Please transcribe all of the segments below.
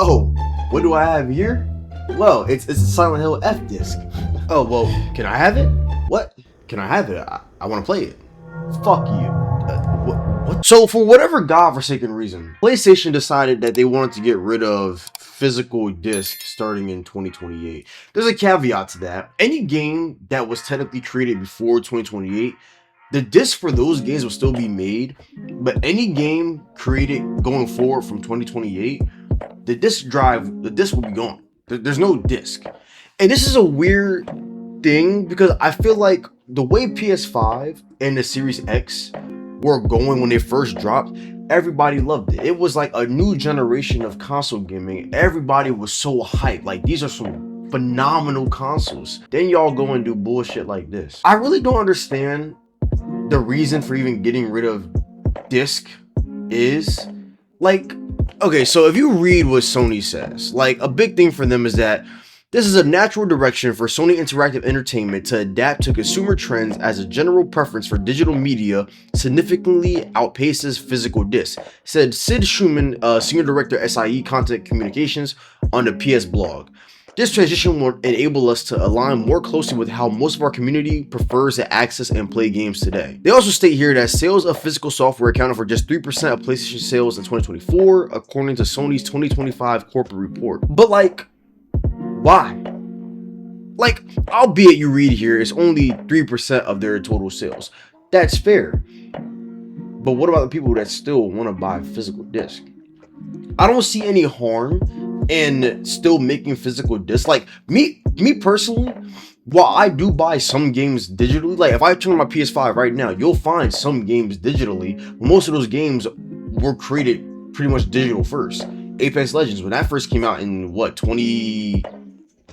Oh, what do I have here? Well, it's a Silent Hill F disc. Oh, well, can I have it? What? Can I have it? I want to play it. Fuck you. What? So, for whatever godforsaken reason, PlayStation decided that they wanted to get rid of physical discs starting in 2028. There's a caveat to that. Any game that was technically created before 2028, the disc for those games will still be made, but any game created going forward from 2028, the disc will be gone. There's no disc. And this is a weird thing because I feel like the way PS5 and the Series X were going when they first dropped, everybody loved it. It was like a new generation of console gaming. Everybody was so hyped. Like, these are some phenomenal consoles. Then y'all go and do bullshit like this. I really don't understand the reason for even getting rid of disc is. Like, okay, so if you read what Sony says, like, a big thing for them is that this is a natural direction for Sony Interactive Entertainment to adapt to consumer trends as a general preference for digital media significantly outpaces physical discs, said Sid Schumann, Senior Director, SIE Content Communications, on the PS blog. This transition will enable us to align more closely with how most of our community prefers to access and play games today. They also state here that sales of physical software accounted for just 3% of PlayStation sales in 2024, according to Sony's 2025 corporate report. But like, why? Like, albeit you read here, it's only 3% of their total sales. That's fair. But what about the people that still want to buy physical disc? I don't see any harm in still making physical discs. Like, me personally, while I do buy some games digitally, like if I turn on my PS5 right now, you'll find some games digitally. Most of those games were created pretty much digital first. Apex Legends, when that first came out in what, when did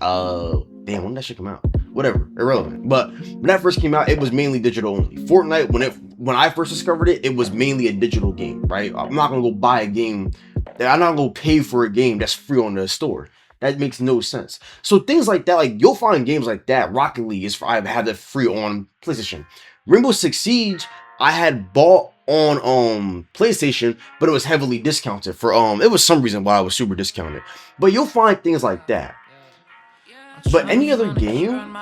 that shit come out? Whatever, irrelevant. But when that first came out, it was mainly digital only. Fortnite, when I first discovered it, it was mainly a digital game, right? I'm not gonna go buy a game. I'm not gonna pay for a game that's free on the store. That makes no sense. So things like that, like you'll find games like that. Rocket League I have that free on PlayStation. Rainbow Six Siege, I had bought on PlayStation, but it was heavily discounted for it was some reason why it was super discounted. But you'll find things like that. But any other game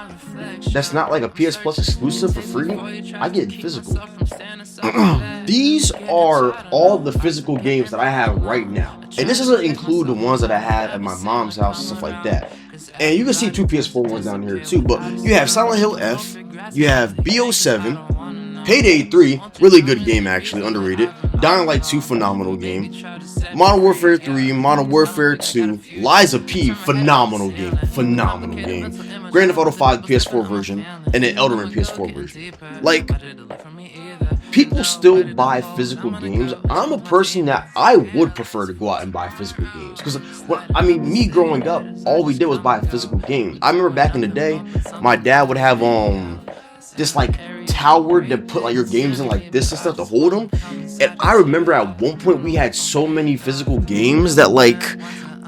that's not like a PS Plus exclusive for free, I get physical. These are all the physical games that I have right now. And this doesn't include the ones that I have at my mom's house and stuff like that. And you can see two PS4 ones down here too. But you have Silent Hill F, you have BO7, Payday 3, really good game actually, underrated. Dying Light 2, phenomenal game. Modern Warfare 3, Modern Warfare 2, Lies of P, phenomenal game. Grand Theft Auto 5 PS4 version, and then Elden Ring PS4 version. Like, people still buy physical games. I'm a person that I would prefer to go out and buy physical games. Because, me growing up, all we did was buy physical games. I remember back in the day, my dad would have this like tower to put like your games in like this and stuff to hold them. And I remember at one point we had so many physical games that like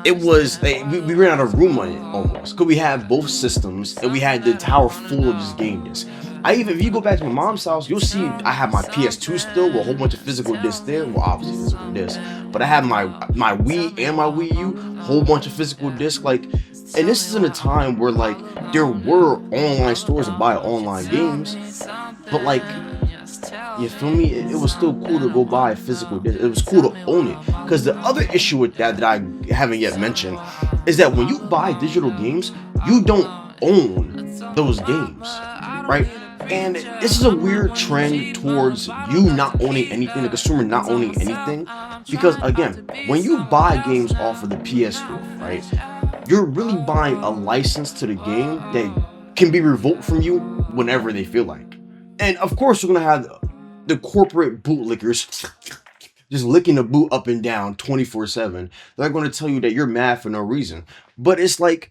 it was we ran out of room on it almost, because we had both systems and we had the tower full of just game discs. If you go back to my mom's house, you'll see I have my PS2 still with a whole bunch of physical discs there. Well, obviously physical discs, but I have my Wii and my Wii U, whole bunch of physical discs. Like, and this is in a time where like there were online stores to buy online games, but like, you feel me? It was still cool to go buy a physical disc. It was cool to own it. Because the other issue with that I haven't yet mentioned is that when you buy digital games, you don't own those games, right? And this is a weird trend towards you not owning anything, the consumer not owning anything. Because again, when you buy games off of the PS Store, right, you're really buying a license to the game that can be revoked from you whenever they feel like. And of course, you're gonna have the corporate bootlickers just licking the boot up and down 24/7. They're gonna tell you that you're mad for no reason. But it's like,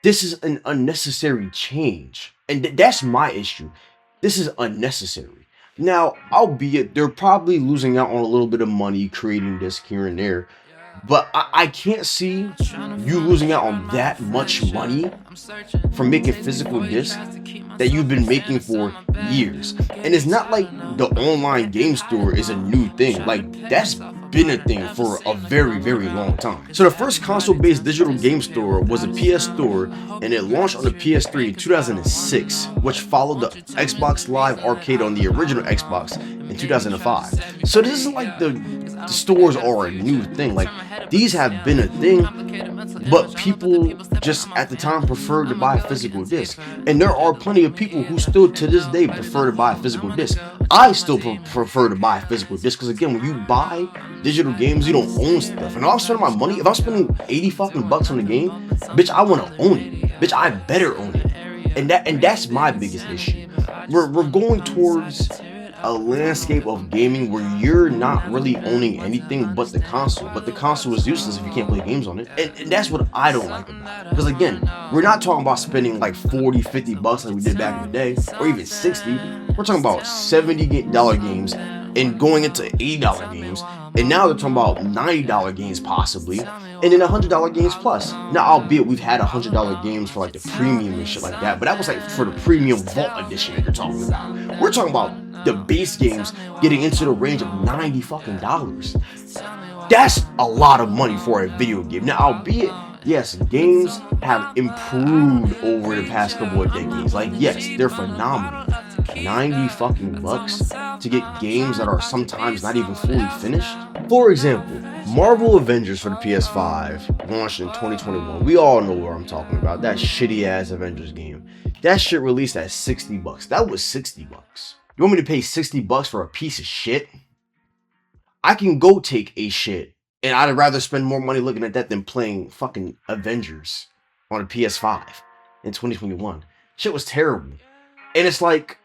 this is an unnecessary change. And that's my issue. This is unnecessary. Now, albeit they're probably losing out on a little bit of money creating this here and there, but I can't see you losing out on that much money from making physical discs that you've been making for years. And it's not like the online game store is a new thing. Like, that's been a thing for a very, very long time. So the first console-based digital game store was a PS Store, and it launched on the PS3 in 2006, which followed the Xbox Live Arcade on the original Xbox in 2005. So this isn't like the stores are a new thing. Like, these have been a thing, but people just at the time preferred to buy a physical disc. And there are plenty of people who still to this day prefer to buy a physical disc. I still prefer to buy a physical disc because, again, when you buy digital games, you don't own stuff. And if I'm spending my money, if I'm spending 80 fucking bucks on the game, bitch, I want to own it. Bitch, I better own it. And that's my biggest issue. We're going towards a landscape of gaming where you're not really owning anything but the console. But the console is useless if you can't play games on it. And that's what I don't like about it. Because, again, we're not talking about spending like 40, 50 bucks like we did back in the day, or even 60. We're talking about $70 games and going into $80 games. And now they're talking about $90 games possibly, and then $100 games plus. Now, albeit we've had $100 games for like the premium and shit like that, but that was like for the premium vault edition that you're talking about. We're talking about the base games getting into the range of $90 fucking dollars. That's a lot of money for a video game. Now, albeit, yes, games have improved over the past couple of decades. Like, yes, they're phenomenal. 90 fucking bucks to get games that are sometimes not even fully finished. For example, Marvel Avengers for the PS5 launched in 2021. We all know what I'm talking about. That shitty ass Avengers game. That shit released at 60 bucks. That was 60 bucks. You want me to pay 60 bucks for a piece of shit? I can go take a shit, and I'd rather spend more money looking at that than playing fucking Avengers on a PS5 in 2021. Shit was terrible. And it's like,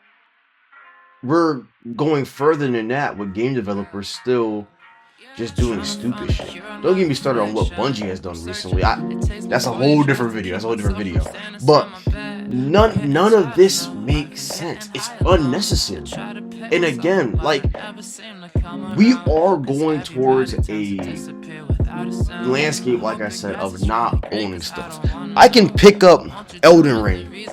we're going further than that with game developers still just doing stupid shit. Don't get me started on what Bungie has done recently. That's a whole different video. But none of this makes sense. It's unnecessary. And again, like, we are going towards a landscape, like I said, of not owning stuff. I can pick up Elden Ring.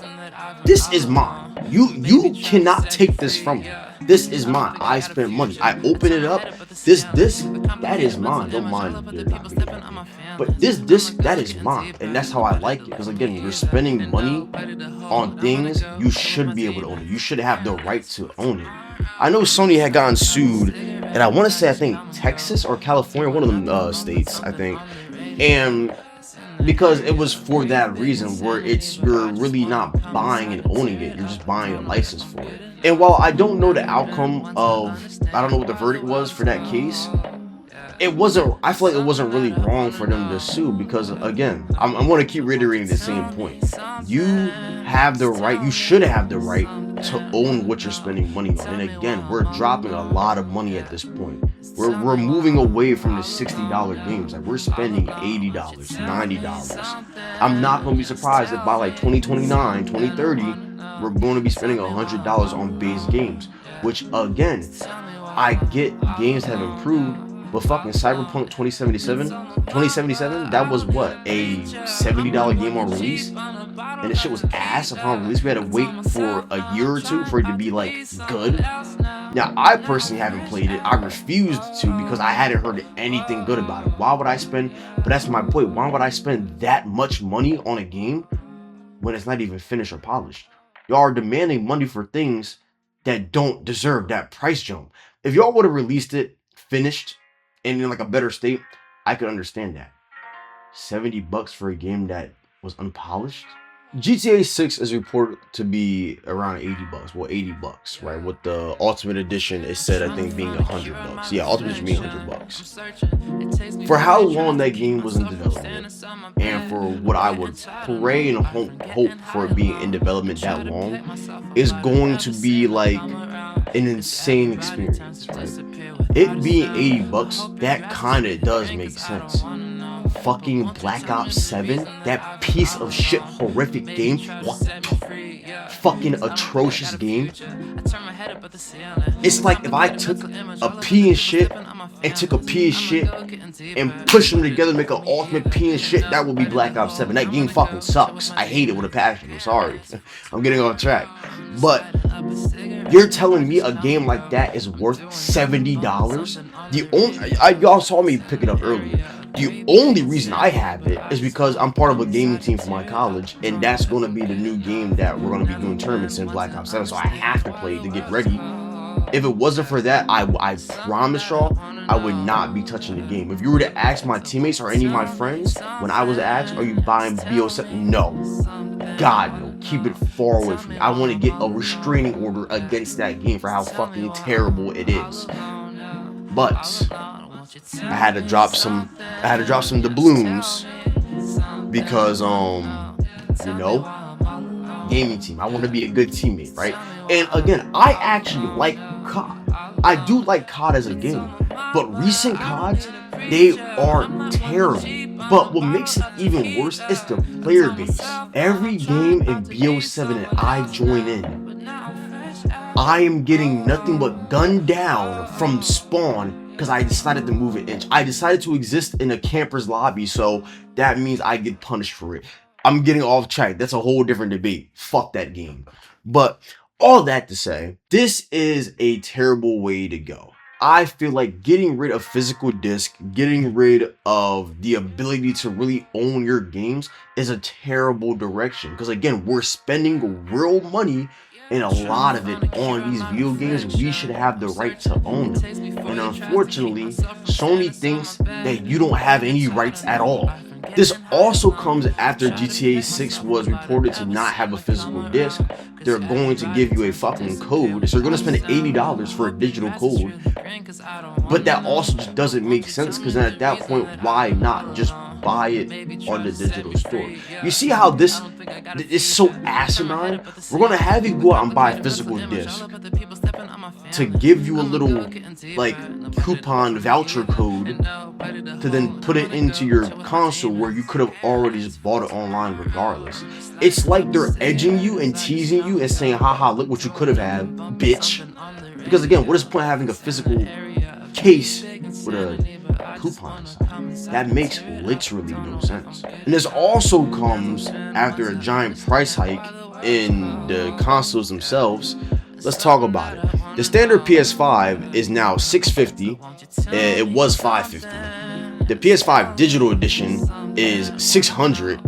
This is mine. You cannot take this from me. This is mine. I spent money. I open it up. This that is mine. Don't mind it not being happy. But this that is mine, and that's how I like it. Because, again, when you're spending money on things, you should be able to own it. You should have the right to own it. I know Sony had gotten sued, and I want to say, I think Texas or California, one of them states, I think, and because it was for that reason where you're really not buying and owning it, you're just buying a license for it. And while I don't know the outcome I don't know what the verdict was for that case, I feel like it wasn't really wrong for them to sue because, again, I'm going to keep reiterating the same point. You should have the right to own what you're spending money on. And again, we're dropping a lot of money at this point. We're moving away from the $60 games. Like, we're spending $80, $90. I'm not going to be surprised if by like 2029, 2030, we're going to be spending $100 on base games. Which, again, I get games have improved. But fucking Cyberpunk 2077, that was what, a $70 game on release? And the shit was ass upon release. We had to wait for a year or two for it to be, like, good. Now, I personally haven't played it. I refused to because I hadn't heard anything good about it. But that's my point, why would I spend that much money on a game when it's not even finished or polished? Y'all are demanding money for things that don't deserve that price jump. If y'all would have released it finished, and in like a better state, I could understand that. 70 bucks for a game that was unpolished? GTA 6 is reported to be around 80 bucks. Well, 80 bucks, right? With the Ultimate Edition, it said, I think, being 100 bucks. Yeah, Ultimate Edition being 100 bucks. For how long that game was in development, and for what I would pray and hope for it being in development that long, is going to be like an insane experience, right? It being 80 bucks, that kind of does make sense. Fucking Black Ops 7, that piece of shit horrific game, fucking atrocious game. It's like if I took a pea and shit and took a pea and shit and pushed them together to make an ultimate pea and shit, that would be Black Ops 7. That game fucking sucks. I hate it with a passion. I'm sorry. I'm getting off track. But You're telling me a game like that is worth $70? Y'all saw me pick it up earlier. The only reason I have it is because I'm part of a gaming team for my college, and that's going to be the new game that we're going to be doing tournaments in, Black Ops 7. So I have to play it to get ready. If it wasn't for that, I promise y'all, I would not be touching the game. If you were to ask my teammates or any of my friends, when I was asked, are you buying BO7? No. God, no. Keep it far away from me. I want to get a restraining order against that game for how fucking terrible it is. But I had to drop some doubloons because you know, gaming team. I want to be a good teammate, right? And again, I actually like COD. I do like COD as a game, but recent CODs, they are terrible. But what makes it even worse is the player base. Every game in BO7 that I join in, I am getting nothing but gunned down from spawn because I decided to move an inch. I decided to exist in a camper's lobby, so that means I get punished for it. I'm getting off track. That's a whole different debate. Fuck that game. But all that to say, this is a terrible way to go. I feel like getting rid of physical disc, getting rid of the ability to really own your games is a terrible direction. Because again, we're spending real money and a lot of it on these video games. We should have the right to own them. And unfortunately, Sony thinks that you don't have any rights at all. This also comes after GTA 6 was reported to not have a physical disc. They're going to give you a fucking code, so you're going to spend $80 for a digital code. But that also just doesn't make sense, because then at that point, why not just buy it on the digital store? You see how this is so asinine? We're going to have you go out and buy a physical disc to give you a little like coupon voucher code to then put it into your console where you could have already just bought it online regardless. It's like they're edging you and teasing you and saying, haha, look what you could have had, bitch. Because again, what is the point of having a physical case with a coupon inside? That makes literally no sense. And this also comes after a giant price hike in the consoles themselves. Let's talk about it. The standard PS5 is now $650. It was $550. The PS5 digital edition is $600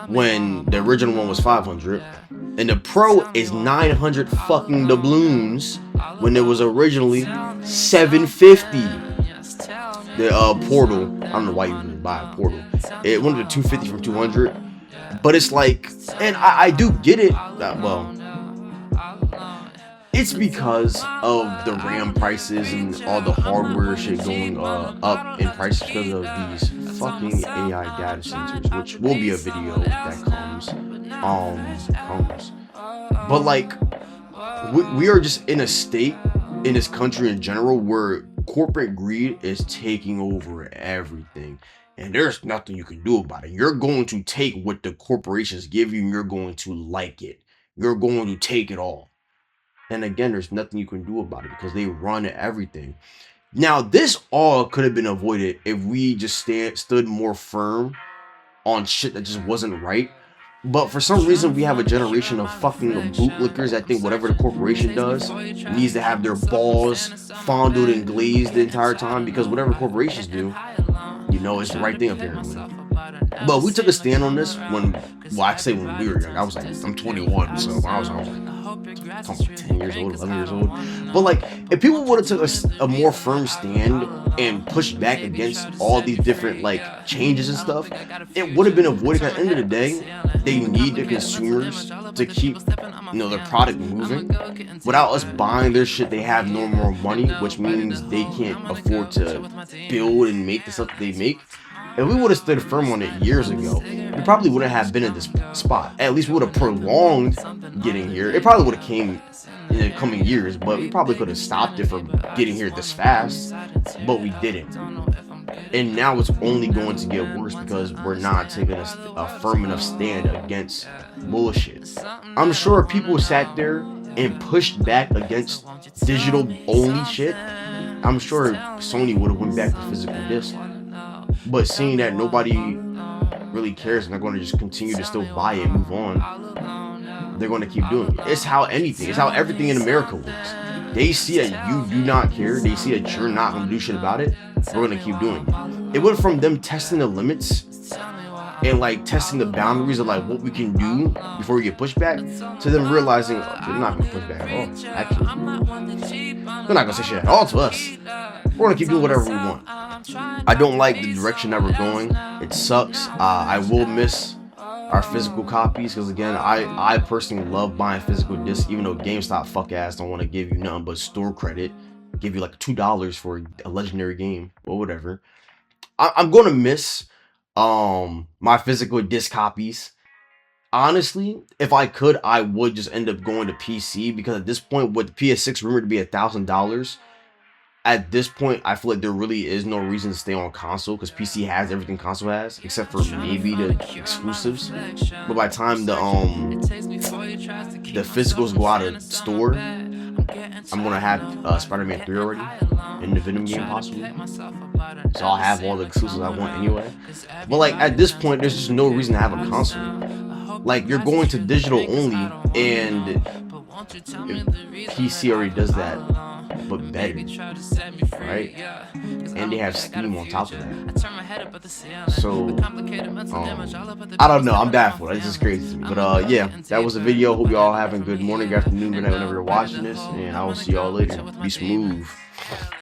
when the original one was $500. And the Pro is $900 fucking doubloons when it was originally $750. The Portal, I don't know why you even buy a Portal. It went to $250 from $200. But it's like, and I do get it. Well, it's because of the RAM prices and all the hardware shit going up in prices because of these fucking AI data centers, which will be a video that comes. But like, we are just in a state in this country in general where corporate greed is taking over everything. And there's nothing you can do about it. You're going to take what the corporations give you and you're going to like it. You're going to take it all. And again, there's nothing you can do about it because they run everything. Now, this all could have been avoided if we just stood more firm on shit that just wasn't right. But for some reason, we have a generation of fucking bootlickers that think whatever the corporation does needs to have their balls fondled and glazed the entire time, because whatever corporations do, you know, it's the right thing apparently. But we took a stand on this when we were young. I was like, I'm 21, so when I was like 10 years old, 11 years old. But like, if people would have took a more firm stand and pushed back against all these different like changes and stuff, it would have been avoided. At the end of the day, they need the consumers to keep, you know, their product moving. Without us buying their shit, they have no more money, which means they can't afford to build and make the stuff that they make. If we would have stood firm on it years ago, we probably wouldn't have been in this spot. At least we would have prolonged getting here. It probably would have came in the coming years, but we probably could have stopped it from getting here this fast, but we didn't. And now it's only going to get worse because we're not taking a firm enough stand against bullshit. I'm sure people sat there and pushed back against digital only shit. I'm sure Sony would have went back to physical disc. But seeing that nobody really cares and they're going to just continue to still buy it and move on, they're going to keep doing it. It's how anything, it's how everything in America works. They see that you do not care. They see that you're not going to do shit about it. We're going to keep doing it. It went from them testing the limits and like testing the boundaries of like what we can do before we get pushed back, to them realizing they're not going to push back at all. Actually, they're not going to say shit at all to us. We're going to keep doing whatever we want. I don't like the direction that we're going. It sucks. I will miss our physical copies, because again, I personally love buying physical discs, even though GameStop fuck ass don't want to give you nothing but store credit, give you like $2 for a legendary game or whatever. I'm gonna miss my physical disc copies. Honestly, if I could, I would just end up going to PC, because at this point, with the PS6 rumored to be $1,000, at this point, I feel like there really is no reason to stay on console, because PC has everything console has, except for maybe the exclusives. But by the time the physicals go out of store, I'm gonna have Spider-Man 3 already in the Venom game possibly, so I'll have all the exclusives I want anyway. But like at this point, there's just no reason to have a console. Like, you're going to digital only, and PC already does that, but better, right? And they have Steam on top of that. So I don't know, I'm baffled. This is crazy to me. But yeah, that was the video. Hope y'all having a good morning, good afternoon, whenever you're watching this, and I will see y'all later. Be smooth.